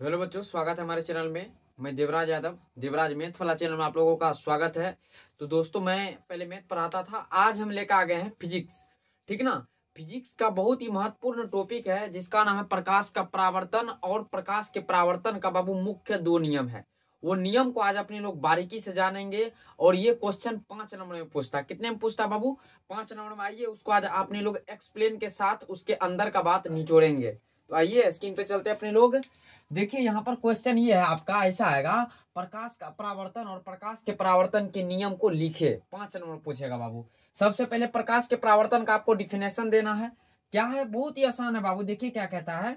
तो हेलो बच्चों, स्वागत है हमारे चैनल में। मैं देवराज यादव, देवराज मैथ वाला चैनल में आप लोगों का स्वागत है। तो दोस्तों, मैं पहले मैथ पढ़ाता था, आज हम लेकर आ गए हैं फिजिक्स। ठीक ना। फिजिक्स का बहुत ही महत्वपूर्ण टॉपिक है जिसका नाम है प्रकाश का परावर्तन। और प्रकाश के परावर्तन का बाबू मुख्य दो नियम है। वो नियम को आज अपने लोग बारीकी से जानेंगे। और ये क्वेश्चन 5 नंबर में पूछता है। कितने में पूछता है बाबू? 5 नंबर में। आइए उसको आज अपने लोग एक्सप्लेन के साथ उसके अंदर का बात निचोड़ेंगे। तो आइए स्क्रीन पे चलते हैं अपने लोग। देखिए यहाँ पर क्वेश्चन ये है आपका, ऐसा आएगा, प्रकाश का परावर्तन और प्रकाश के परावर्तन के नियम को लिखे। 5 नंबर पूछेगा बाबू। सबसे पहले प्रकाश के परावर्तन का आपको डिफिनेशन देना है। क्या है? बहुत ही आसान है बाबू। देखिए क्या कहता है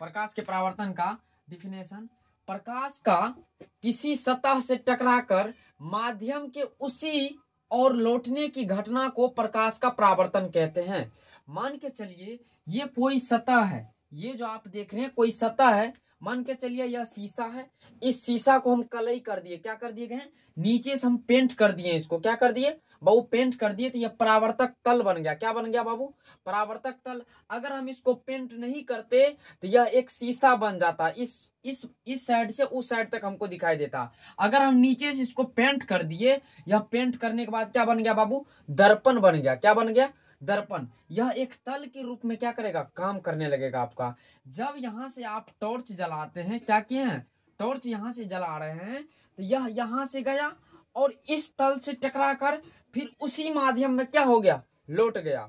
प्रकाश के परावर्तन का डिफिनेशन। प्रकाश का किसी सतह से टकराकर माध्यम के उसी और लौटने की घटना को प्रकाश का परावर्तन कहते हैं। मान के चलिए ये कोई सतह है, ये जो आप देख रहे हैं कोई सतह है। मान के चलिए यह शीशा है। इस शीशा को हम कलई कर दिए। क्या कर दिए गए? नीचे से हम पेंट कर दिए। इसको क्या कर दिए बाबू? पेंट कर दिए। तो यह परावर्तक तल बन गया। क्या बन गया बाबू? परावर्तक तल। अगर हम इसको पेंट नहीं करते तो यह एक शीशा बन जाता। इस साइड से उस साइड तक हमको दिखाई देता। अगर हम नीचे से इसको पेंट कर दिए, यह पेंट करने के बाद क्या बन गया बाबू? दर्पण बन गया। क्या बन गया? दर्पण। यह एक तल के रूप में क्या करेगा? काम करने लगेगा आपका। जब यहां से आप टॉर्च जलाते हैं, क्या किए हैं? टॉर्च यहां से जला रहे हैं, तो यह यहां से गया और इस तल से टकराकर फिर उसी माध्यम में क्या हो गया? लौट गया।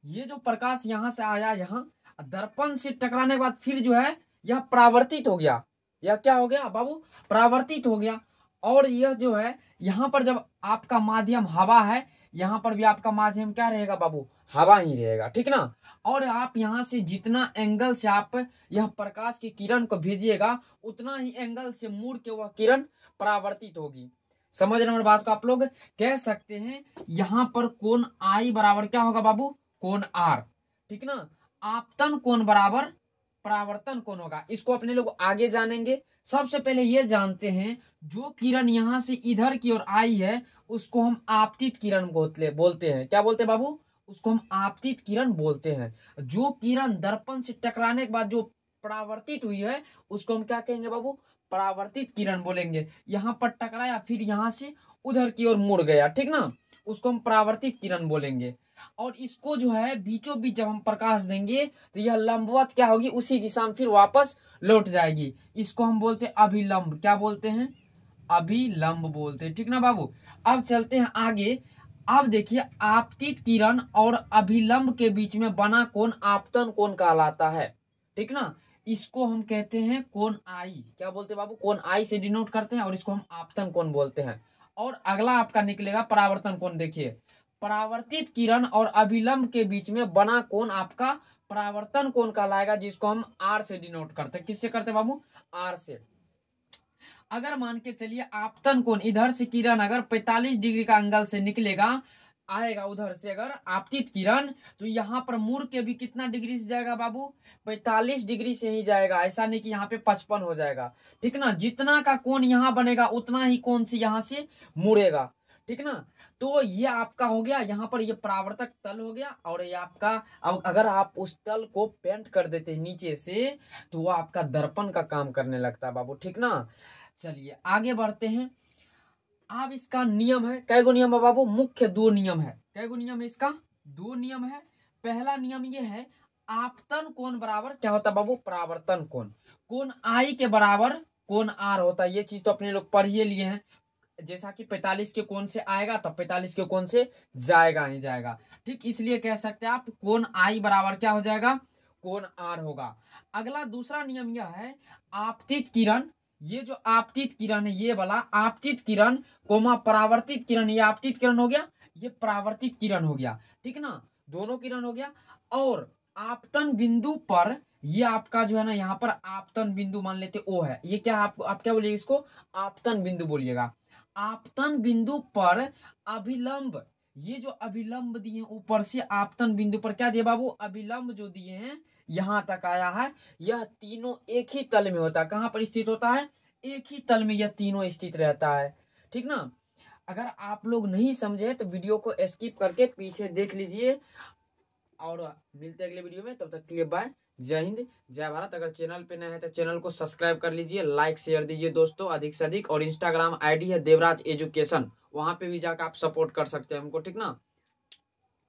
ये जो प्रकाश यहां से आया, यहाँ दर्पण से टकराने के बाद फिर जो है यह परावर्तित हो गया। यह क्या हो गया बाबू? परावर्तित हो गया। और यह जो है यहाँ पर जब आपका माध्यम हवा है, यहाँ पर भी आपका माध्यम क्या रहेगा बाबू? हवा ही रहेगा। ठीक ना। और आप यहाँ से जितना एंगल से आप यह प्रकाश की किरण को भेजिएगा, उतना ही एंगल से मुड़ के वह किरण परावर्तित होगी। समझ रहे हैं बात को? आप लोग कह सकते हैं यहाँ पर कोण आई बराबर क्या होगा बाबू? कोण आर। ठीक ना। आपतन कोण बराबर परावर्तन कोण होगा। इसको अपने लोग आगे जानेंगे। सबसे पहले ये जानते हैं, जो किरण यहाँ से इधर की ओर आई है उसको हम आपतित किरण बोलते हैं। क्या बोलते हैं बाबू? उसको हम आपतित किरण बोलते हैं। जो किरण दर्पण से टकराने के बाद जो परावर्तित हुई है उसको हम क्या कहेंगे बाबू? परावर्तित किरण बोलेंगे। यहाँ पर टकराया फिर यहाँ से उधर की ओर मुड़ गया। ठीक ना। उसको हम परावर्तित किरण बोलेंगे। और इसको जो है बीचों बीच जब हम प्रकाश देंगे तो यह लंबवत क्या होगी? उसी दिशा में फिर वापस लौट जाएगी। इसको हम बोलते हैं अभिलंब। क्या बोलते हैं? अभिलंब बोलते हैं। ठीक ना बाबू। अब चलते हैं आगे। अब देखिए, आपतित किरण और अभिलंब के बीच में बना कोण आपतन कोण कहलाता है। ठीक ना। इसको हम कहते हैं कोण आई। क्या बोलते हैं बाबू? कोण आई से डिनोट करते हैं और इसको हम आपतन कोण बोलते हैं। और अगला आपका निकलेगा परावर्तन कोण। देखिए, परावर्तित किरण और अभिलंब के बीच में बना कोण आपका परावर्तन कोण कहलाएगा, जिसको हम आर से डिनोट करते हैं। किससे करते हैं बाबू? आर से। अगर मान के चलिए आपतन कोण, इधर से किरण अगर 45 डिग्री का एंगल से निकलेगा, आएगा उधर से अगर आपतित किरण, तो यहाँ पर मुड़ के भी कितना डिग्री से जाएगा बाबू? 45 डिग्री से ही जाएगा। ऐसा नहीं कि यहाँ पे 55 हो जाएगा। ठीक ना। जितना का कोण यहाँ बनेगा उतना ही कोण से यहाँ से मुड़ेगा। ठीक ना। तो ये आपका हो गया, यहाँ पर ये परावर्तक तल हो गया। और ये आपका, अब अगर आप उस तल को पेंट कर देते नीचे से तो वो आपका दर्पण का काम करने लगता है बाबू। ठीक ना। चलिए आगे बढ़ते हैं। अब इसका नियम है, कैगो नियम है बाबू? मुख्य दो नियम है। कैगो नियम है इसका? दो नियम है। पहला नियम ये है, आपतन कोण बराबर क्या होता है बाबू? परावर्तन कोण। कोण आई के बराबर कोण आर होता है। ये चीज तो अपने लोग पढ़ ही लिए हैं। जैसा कि 45 के कोण से आएगा तो 45 के कोण से जाएगा ही जाएगा। ठीक, इसलिए कह सकते हैं आप कोण आई बराबर क्या हो जाएगा? कोण आर होगा। अगला दूसरा नियम यह है, आपतित किरण, ये जो आपतित किरण है, ये वाला आपतित किरण कोमा परावर्तित किरण, ये आपतित किरण हो गया, ये परावर्तित किरण हो गया। ठीक ना। दोनों किरण हो गया। और आपतन बिंदु पर ये आपका जो है ना, यहाँ पर आपतन बिंदु मान लेते ओ है। ये क्या आप क्या बोलिएगा इसको? आपतन बिंदु बोलिएगा। आपतन बिंदु पर अभिलंब, ये जो अभिलंब दिए ऊपर से आपतन बिंदु पर क्या दिए बाबू? अभिलंब जो दिए हैं यहां तक आया है, यह तीनों एक ही तल में होता है। कहां पर स्थित होता है? एक ही तल में यह तीनों स्थित रहता है। ठीक ना। अगर आप लोग नहीं समझे तो वीडियो को स्किप करके पीछे देख लीजिए। और मिलते हैं अगले वीडियो में, तब तक के लिए बाय। जय हिंद, जय भारत। अगर चैनल पे नए हैं तो चैनल को सब्सक्राइब कर लीजिए, लाइक शेयर दीजिए दोस्तों अधिक से अधिक। और इंस्टाग्राम आईडी है देवराज एजुकेशन, वहां पे भी जाकर आप सपोर्ट कर सकते हैं हमको, ठीक ना।